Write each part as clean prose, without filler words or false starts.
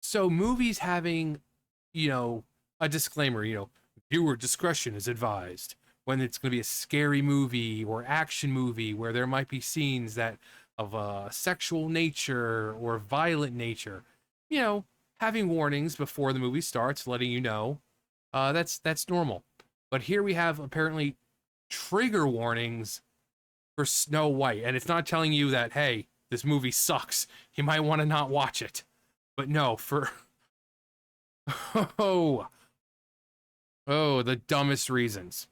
So movies having, you know, a disclaimer, viewer discretion is advised when it's going to be a scary movie or action movie where there might be scenes that of a sexual nature or violent nature. You know, having warnings before the movie starts, letting you know, that's normal. But here we have apparently trigger warnings for Snow White, and it's not telling you that, hey, this movie sucks. You might want to not watch it. But no, for oh, the dumbest reasons.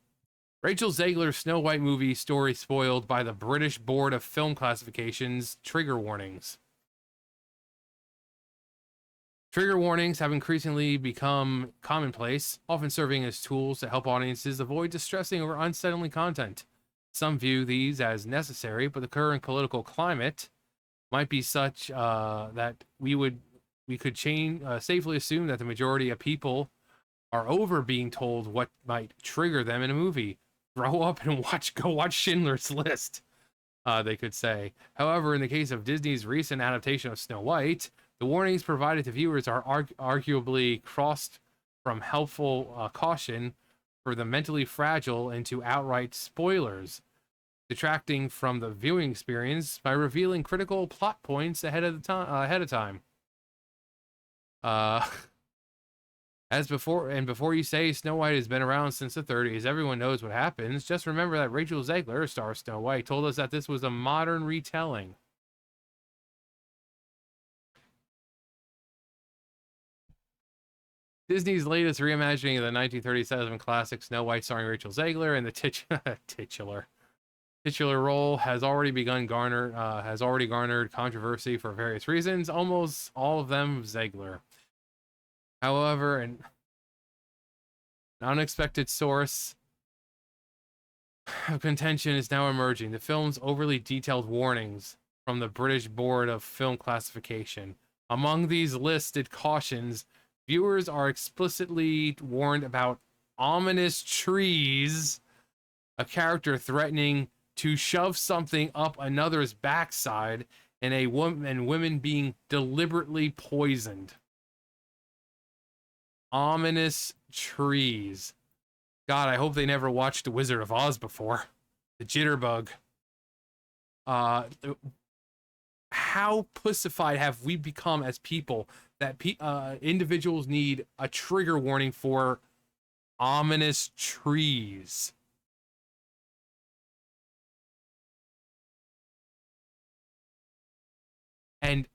Rachel Zegler's Snow White movie story spoiled by the British Board of Film Classifications trigger warnings. Trigger warnings have increasingly become commonplace, often serving as tools to help audiences avoid distressing or unsettling content. Some view these as necessary, but the current political climate might be such that we could safely assume that the majority of people are over being told what might trigger them in a movie. Grow up and go watch Schindler's List, they could say. However, in the case of Disney's recent adaptation of Snow White, the warnings provided to viewers are arguably crossed from helpful caution for the mentally fragile into outright spoilers, detracting from the viewing experience by revealing critical plot points ahead of time. As before you say Snow White has been around since the 30s, everyone knows what happens. Just remember that Rachel Zegler, star of Snow White, told us that this was a modern retelling. Disney's latest reimagining of the 1937 classic Snow White starring Rachel Zegler in the titular role has already garnered controversy for various reasons, almost all of them Zegler. However, an unexpected source of contention is now emerging. The film's overly detailed warnings from the British Board of Film Classification. Among these listed cautions, viewers are explicitly warned about ominous trees, a character threatening to shove something up another's backside, and women being deliberately poisoned. Ominous trees. God, I hope they never watched The Wizard of Oz before. The jitterbug. How pussified have we become as people that individuals need a trigger warning for ominous trees? And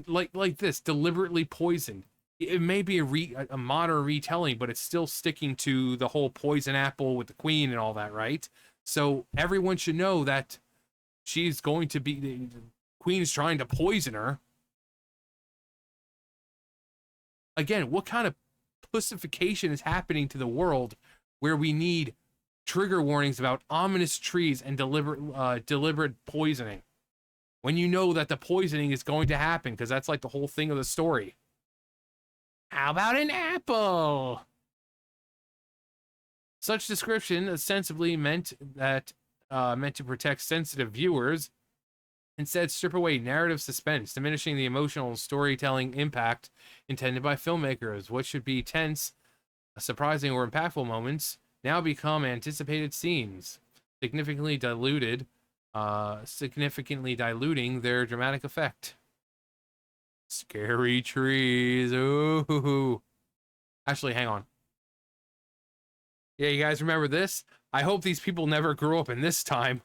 like this, deliberately poisoned. It may be a modern retelling, but it's still sticking to the whole poison apple with the queen and all that, right? So everyone should know that she's going to be, the queen's trying to poison her. Again, what kind of pussification is happening to the world where we need trigger warnings about ominous trees and deliberate poisoning when you know that the poisoning is going to happen, because that's like the whole thing of the story? How about an apple? Such description ostensibly meant to protect sensitive viewers, instead strip away narrative suspense, diminishing the emotional and storytelling impact intended by filmmakers. What should be tense, surprising, or impactful moments now become anticipated scenes, significantly diluting their dramatic effect. Scary trees. Ooh. Actually, hang on. Yeah, you guys remember this? I hope these people never grew up in this time.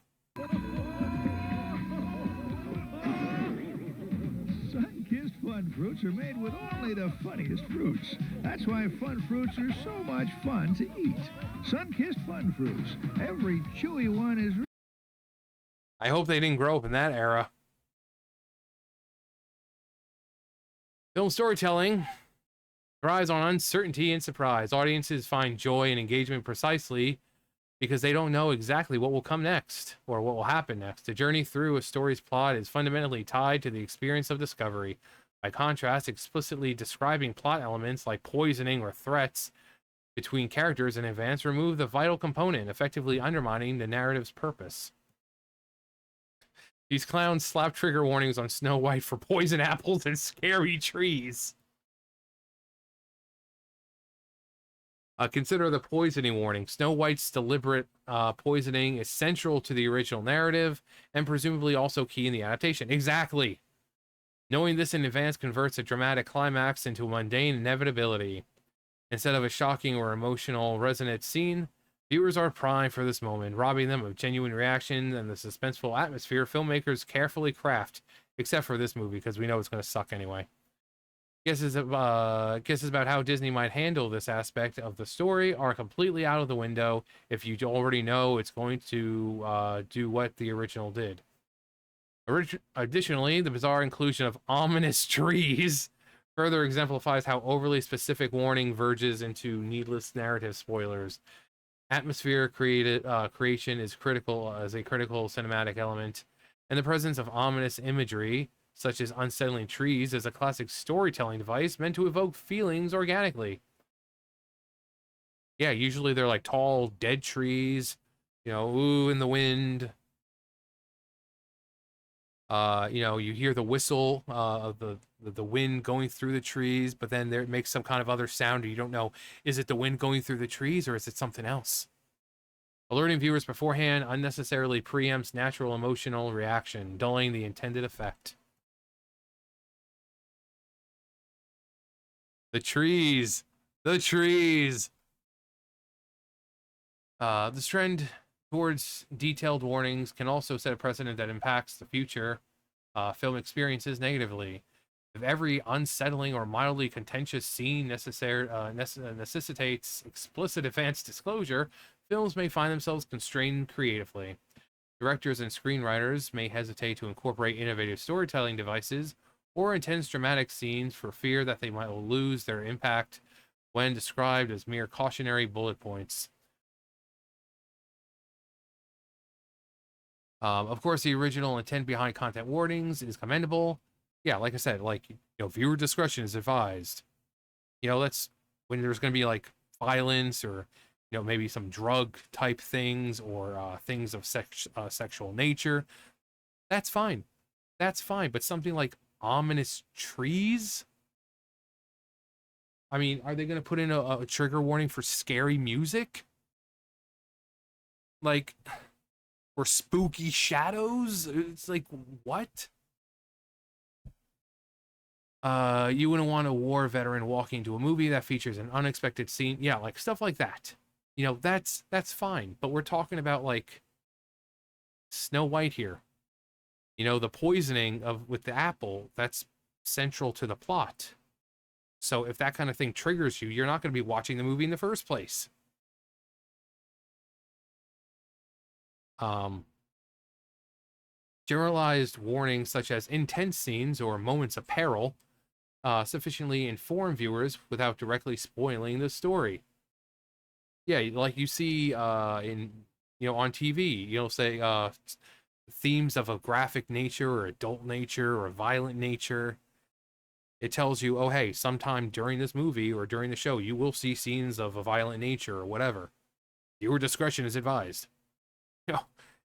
Sun-kissed fun fruits are made with only the funniest fruits. That's why fun fruits are so much fun to eat. Sun-kissed fun fruits. Every chewy one is... I hope they didn't grow up in that era. Film storytelling thrives on uncertainty and surprise. Audiences find joy and engagement precisely because they don't know exactly what will come next or what will happen next. The journey through a story's plot is fundamentally tied to the experience of discovery. By contrast, explicitly describing plot elements like poisoning or threats between characters in advance remove the vital component, effectively undermining the narrative's purpose. These clowns slap trigger warnings on Snow White for poison apples and scary trees. Consider the poisoning warning. Snow White's deliberate poisoning is central to the original narrative and presumably also key in the adaptation. Exactly. Knowing this in advance converts a dramatic climax into a mundane inevitability. Instead of a shocking or emotional resonant scene, viewers are primed for this moment, robbing them of genuine reaction and the suspenseful atmosphere filmmakers carefully craft, except for this movie, because we know it's going to suck anyway. Guesses about how Disney might handle this aspect of the story are completely out of the window if you already know it's going to do what the original did. Additionally, the bizarre inclusion of ominous trees further exemplifies how overly specific warning verges into needless narrative spoilers. Atmosphere creation is critical as a critical cinematic element, and the presence of ominous imagery, such as unsettling trees, is a classic storytelling device meant to evoke feelings organically. Yeah, usually they're like tall, dead trees, ooh, in the wind. You hear the whistle of the wind going through the trees, but then it makes some kind of other sound, and you don't know, is it the wind going through the trees or is it something else? Alerting viewers beforehand unnecessarily preempts natural emotional reaction, dulling the intended effect. The trees. The trees. This trend towards detailed warnings can also set a precedent that impacts the future film experiences negatively. If every unsettling or mildly contentious scene necessitates explicit advanced disclosure, films may find themselves constrained creatively. Directors and screenwriters may hesitate to incorporate innovative storytelling devices or intense dramatic scenes for fear that they might lose their impact when described as mere cautionary bullet points. Of course, the original intent behind content warnings is commendable. Yeah, like I said, viewer discretion is advised. That's when there's going to be like violence or, maybe some drug type things or things of sexual nature. That's fine. That's fine. But something like ominous trees? I mean, are they going to put in a trigger warning for scary music? Like, or spooky shadows? It's like, what? You wouldn't want a war veteran walking into a movie that features an unexpected scene. Yeah, like stuff like that. That's fine. But we're talking about like Snow White here. The poisoning with the apple, that's central to the plot. So if that kind of thing triggers you, you're not going to be watching the movie in the first place. Generalized warnings such as intense scenes or moments of peril sufficiently inform viewers without directly spoiling the story. Yeah, like you see in on TV, say themes of a graphic nature or adult nature or violent nature. It tells you, oh hey, sometime during this movie or during the show, you will see scenes of a violent nature or whatever. Viewer discretion is advised.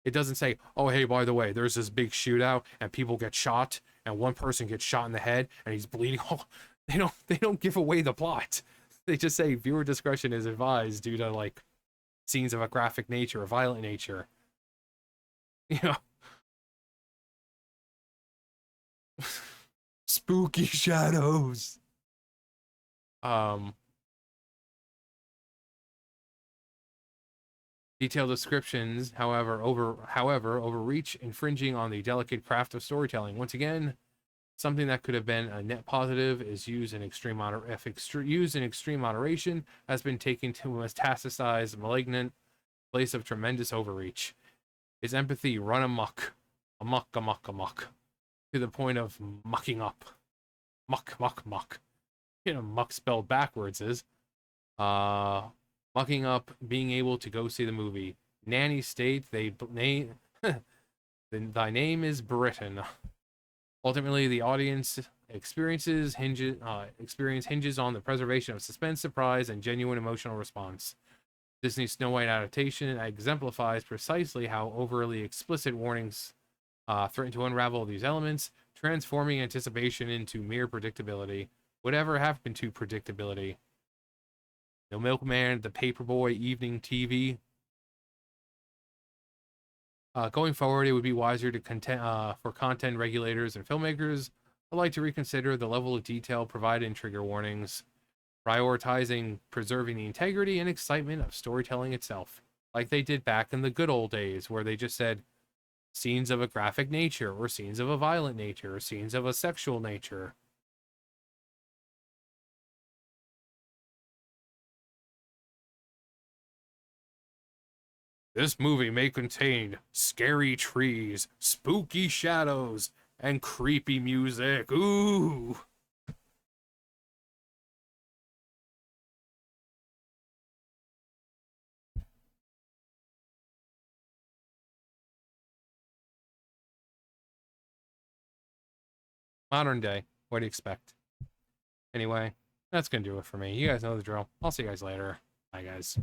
It doesn't say, oh hey, by the way, there's this big shootout and people get shot and one person gets shot in the head and he's bleeding. Oh, they don't give away the plot. They just say viewer discretion is advised due to like scenes of a graphic nature or violent nature. Spooky shadows. Detailed descriptions, however, overreach, infringing on the delicate craft of storytelling. Once again, something that could have been a net positive is used in extreme moderation, has been taken to a metastasized, malignant place of tremendous overreach. Is empathy run amok, to the point of mucking up, muck. Muck spelled backwards is mucking up being able to go see the movie. Nanny state thy name is Britain. Ultimately, the audience experience hinges on the preservation of suspense, surprise, and genuine emotional response. Disney's Snow White adaptation exemplifies precisely how overly explicit warnings threaten to unravel these elements, transforming anticipation into mere predictability. Whatever happened to predictability? The Milkman, the Paperboy, evening TV. Going forward, it would be wiser to for content regulators and filmmakers alike to reconsider the level of detail provided in trigger warnings, prioritizing preserving the integrity and excitement of storytelling itself, like they did back in the good old days, where they just said scenes of a graphic nature, or scenes of a violent nature, or scenes of a sexual nature. This movie may contain scary trees, spooky shadows, and creepy music. Ooh. Modern day. What do you expect? Anyway, that's going to do it for me. You guys know the drill. I'll see you guys later. Bye, guys.